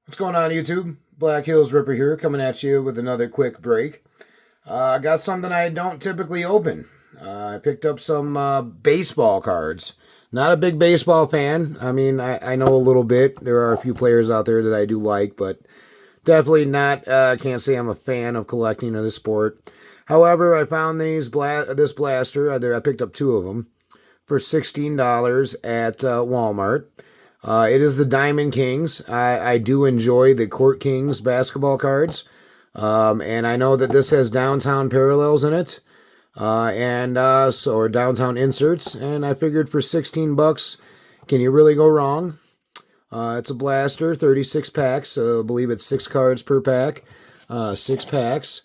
What's going on, YouTube? Black Hills Ripper here, coming at you with another quick break. I got something I don't typically open. I picked up some baseball cards. Not a big baseball fan. I mean, I know a little bit. There are a few players out there that I do like, but definitely not. Can't say I'm a fan of collecting of the sport. However, I found this blaster. I picked up two of them for $16 at Walmart. It is the Diamond Kings. I do enjoy the Court Kings basketball cards. And I know that this has downtown parallels in it. Or downtown inserts. And I figured for 16 bucks, can you really go wrong? It's a blaster, 36 packs. So I believe it's 6 cards per pack. 6 packs.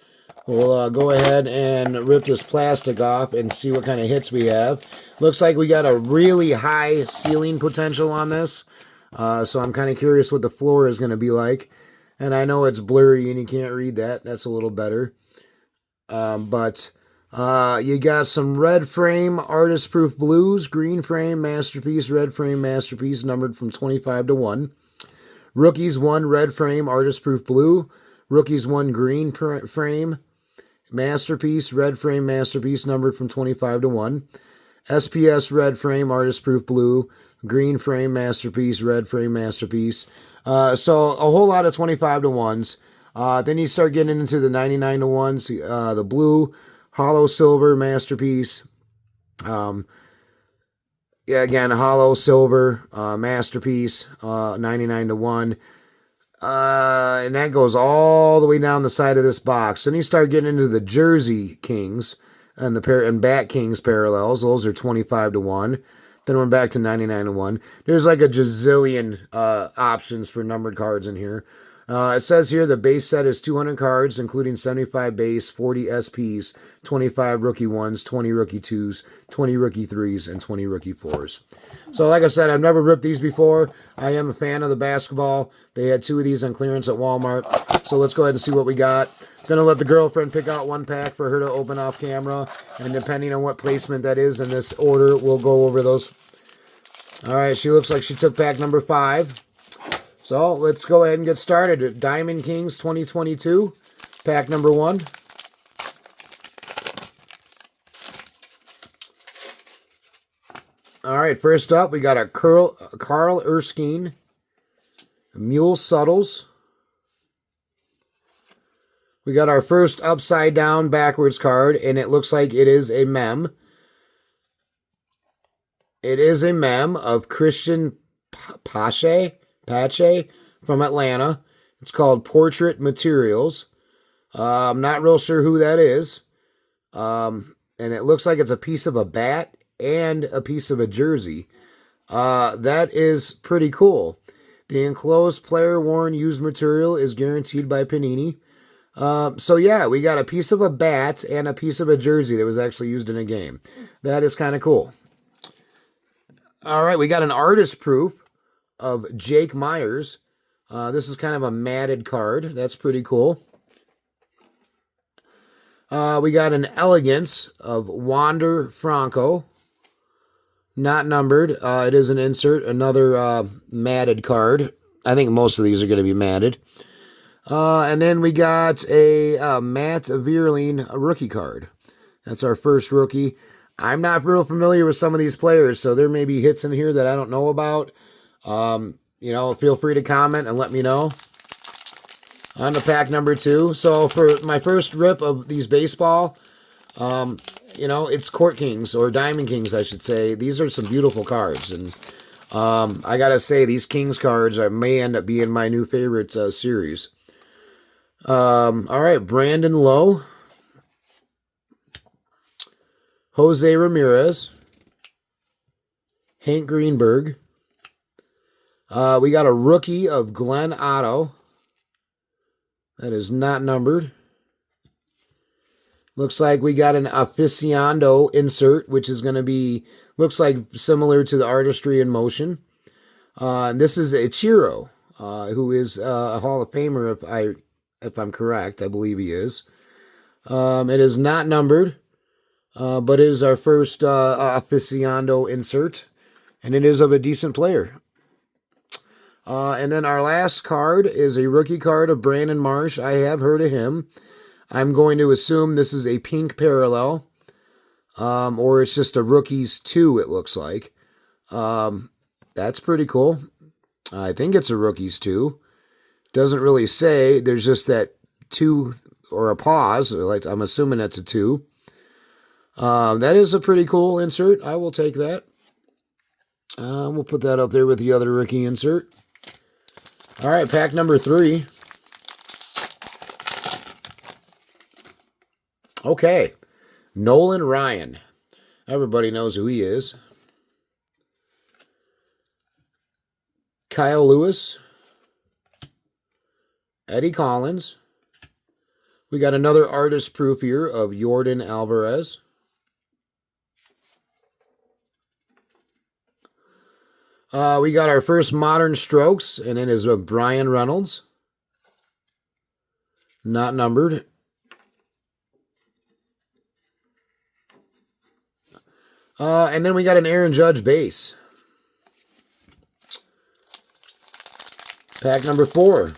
We'll go ahead and rip this plastic off and see what kind of hits we have. Looks like we got a really high ceiling potential on this. So I'm kind of curious what the floor is going to be like. And I know it's blurry and you can't read that. That's a little better. You got some red frame artist proof blues, green frame masterpiece, red frame masterpiece, numbered from 25 to 1. Rookies 1 red frame artist proof blue. Rookies 1 green frame masterpiece, red frame masterpiece, numbered from 25 to 1. SPS red frame artist proof blue, green frame masterpiece, red frame masterpiece. So a whole lot of 25 to 1s. Then you start getting into the 99 to 1s, the blue hollow silver masterpiece. Again, hollow silver masterpiece, 99 to 1. And that goes all the way down the side of this box. Then you start getting into the Jersey Kings and the Bat Kings parallels. Those are 25 to 1. Then we're back to 99 to 1. There's like a gazillion options for numbered cards in here. It says here the base set is 200 cards, including 75 base, 40 SPs, 25 rookie 1s, 20 rookie 2s, 20 rookie 3s, and 20 rookie 4s. So like I said, I've never ripped these before. I am a fan of the basketball. They had 2 of these on clearance at Walmart. So let's go ahead and see what we got. Going to let the girlfriend pick out one pack for her to open off camera. And depending on what placement that is in this order, we'll go over those. All right, she looks like she took pack number 5. So let's go ahead and get started. Diamond Kings 2022, pack number 1. All right, first up, we got a Carl Erskine, Mule Suttles. We got our first upside down backwards card, and it looks like it is a mem. It is a mem of Christian Pache from Atlanta. It's called Portrait Materials. I'm not real sure who that is. And it looks like it's a piece of a bat and a piece of a jersey. That is pretty cool. The enclosed player-worn used material is guaranteed by Panini. So yeah, we got a piece of a bat and a piece of a jersey that was actually used in a game. That is kind of cool. All right, we got an artist proof of Jake Myers. This is kind of a matted card. That's pretty cool. We got an Elegance of Wander Franco. Not numbered. It is an insert. Another matted card. I think most of these are going to be matted. And then we got a Matt Vierling rookie card. That's our first rookie. I'm not real familiar with some of these players, so there may be hits in here that I don't know about. Feel free to comment and let me know. On to pack number 2. So for my first rip of these baseball, it's Court Kings, or Diamond Kings, I should say. These are some beautiful cards. And I got to say, these Kings cards may end up being my new favorite series. All right, Brandon Lowe. Jose Ramirez. Hank Greenberg. We got a rookie of Glenn Otto. That is not numbered. Looks like we got an aficionado insert, which is going to be, looks like similar to the Artistry in Motion. And this is Ichiro, who is a Hall of Famer, if I'm correct. I believe he is. It is not numbered, but it is our first aficionado insert, and it is of a decent player. And then our last card is a rookie card of Brandon Marsh. I have heard of him. I'm going to assume this is a pink parallel. Or it's just a Rookies 2, it looks like. That's pretty cool. I think it's a Rookies 2. Doesn't really say. There's just that 2 or a pause. Like I'm assuming that's a 2. That is a pretty cool insert. I will take that. We'll put that up there with the other rookie insert. All right, pack number 3. Okay, Nolan Ryan. Everybody knows who he is. Kyle Lewis. Eddie Collins. We got another artist proof here of Jordan Alvarez. We got our first Modern Strokes, and it is of Brian Reynolds. Not numbered. And then we got an Aaron Judge base. Pack number 4.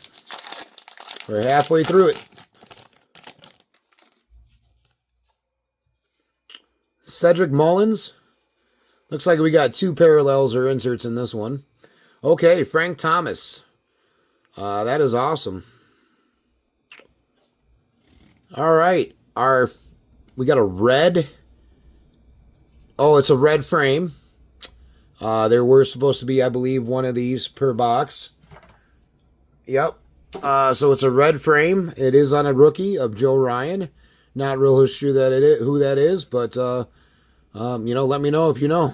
We're halfway through it. Cedric Mullins. Looks like we got 2 parallels or inserts in this one. Okay, Frank Thomas. That is awesome. All right. We got a red. Oh, it's a red frame. There were supposed to be, I believe, one of these per box. Yep. So it's a red frame. It is on a rookie of Joe Ryan. Not real sure who that is, but let me know if you know.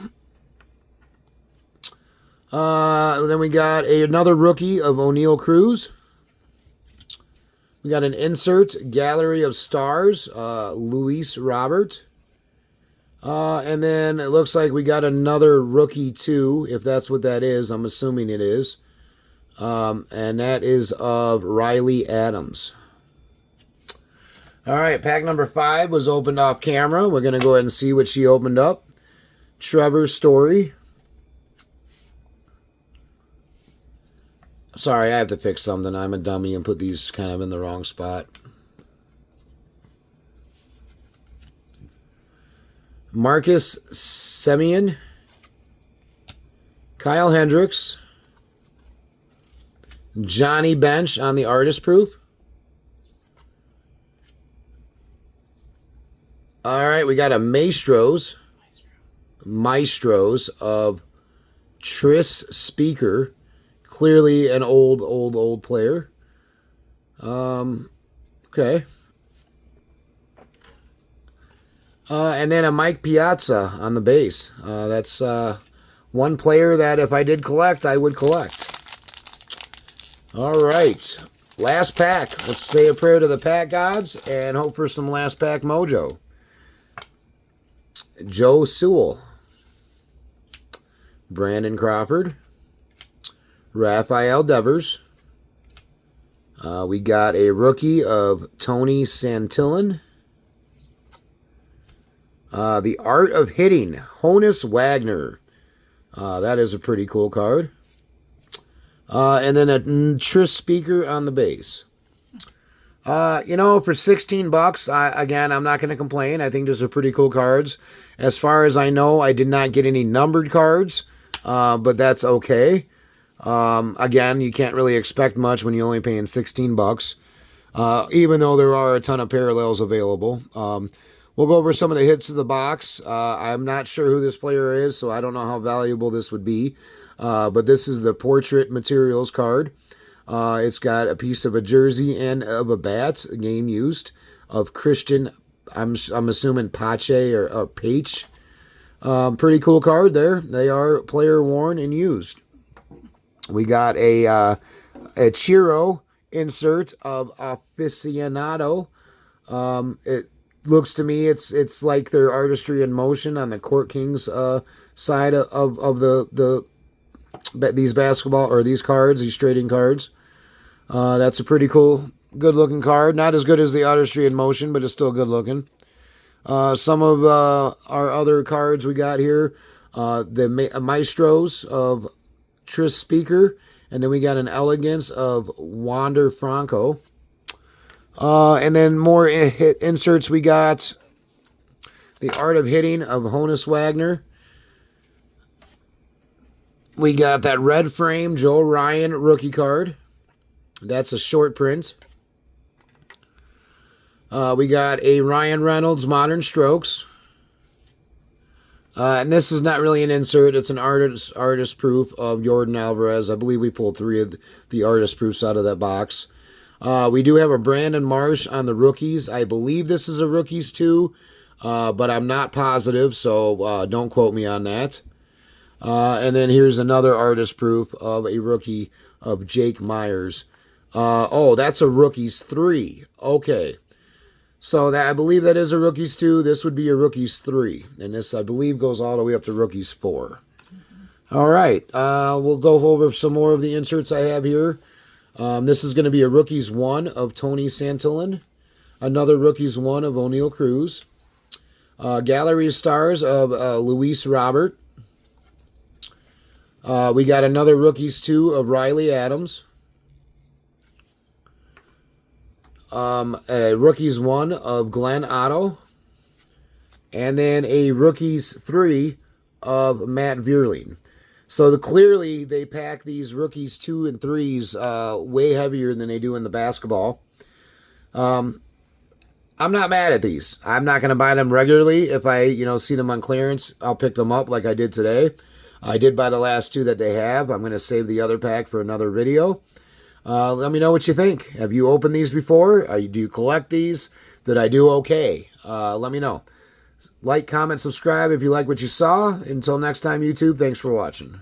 Then we got another rookie of O'Neal Cruz. We got an insert Gallery of Stars, Luis Robert. And then it looks like we got another rookie 2, if that's what that is. I'm assuming it is. And that is of Riley Adams. All right, pack number 5 was opened off camera. We're going to go ahead and see what she opened up. Trevor Story. Sorry, I have to fix something. I'm a dummy and put these kind of in the wrong spot. Marcus Semien. Kyle Hendricks. Johnny Bench on the artist proof. All right, we got a Maestros of Tris Speaker. Clearly an old player. Okay. And then a Mike Piazza on the base. That's one player that if I did collect, I would collect. All right. Last pack. Let's say a prayer to the pack gods and hope for some last pack mojo. Joe Sewell. Brandon Crawford. Rafael Devers. We got a rookie of Tony Santillan. The Art of Hitting, Honus Wagner. That is a pretty cool card. And then a Tris Speaker on the base. For $16, again, I'm not going to complain. I think those are pretty cool cards. As far as I know, I did not get any numbered cards, but that's okay. Again, you can't really expect much when you're only paying $16, even though there are a ton of parallels available. We'll go over some of the hits of the box. I'm not sure who this player is, so I don't know how valuable this would be. But this is the Portrait Materials card. It's got a piece of a jersey and of a bat, game used, of Christian, I'm assuming Pache or Pache. Pretty cool card there. They are player worn and used. We got a Chiro insert of Aficionado. It looks to me it's like their Artistry in Motion on the Court Kings side of these basketball or these cards, these trading cards. That's a pretty cool, good looking card. Not as good as the Artistry in Motion, but it's still good looking. Some of our other cards we got here, the Maestros of Tris Speaker And then we got an Elegance of Wander Franco. And then more hit inserts. We got the Art of Hitting of Honus Wagner. We got that red frame Joe Ryan rookie card. That's a short print. We got a Ryan Reynolds Modern Strokes. And this is not really an insert. It's an artist proof of Yordan Alvarez. I believe we pulled 3 of the artist proofs out of that box. We do have a Brandon Marsh on the rookies. I believe this is a rookies too, but I'm not positive, so don't quote me on that. And then here's another artist proof of a rookie of Jake Myers. Oh, that's a rookies 3. Okay. So that I believe that is a rookies 2. This would be a rookies 3. And this, I believe, goes all the way up to rookies 4. All right. We'll go over some more of the inserts I have here. This is going to be a rookies 1 of Tony Santillan. Another rookies 1 of O'Neal Cruz. Gallery stars of Luis Robert. We got another rookies 2 of Riley Adams. A rookies 1 of Glenn Otto. And then a rookies 3 of Matt Vierling. So clearly they pack these rookies 2 and 3s way heavier than they do in the basketball. I'm not mad at these. I'm not going to buy them regularly. If I see them on clearance, I'll pick them up like I did today. I did buy the last 2 that they have. I'm going to save the other pack for another video. Let me know what you think. Have you opened these before? Do you collect these? Did I do okay? Let me know. Like, comment, subscribe if you like what you saw. Until next time, YouTube, thanks for watching.